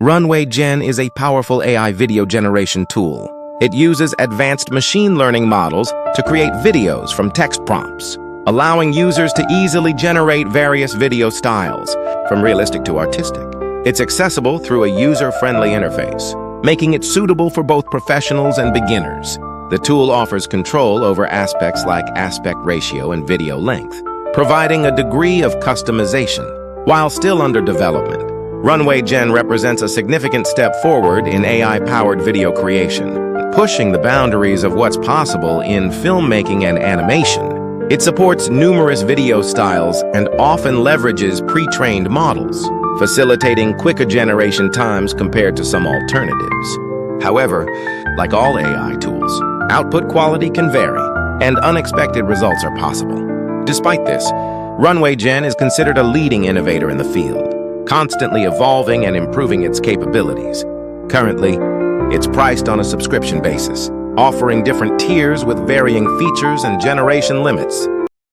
Runway Gen is a powerful AI video generation tool. It uses advanced machine learning models to create videos from text prompts, allowing users to easily generate various video styles, from realistic to artistic. It's accessible through a user-friendly interface, making it suitable for both professionals and beginners. The tool offers control over aspects like aspect ratio and video length, providing a degree of customization. While still under development, Runway Gen represents a significant step forward in AI-powered video creation, pushing the boundaries of what's possible in filmmaking and animation. It supports numerous video styles and often leverages pre-trained models, facilitating quicker generation times compared to some alternatives. However, like all AI tools, output quality can vary, and unexpected results are possible. Despite this, Runway Gen is considered a leading innovator in the field, constantly evolving and improving its capabilities. Currently, it's priced on a subscription basis, offering different tiers with varying features and generation limits.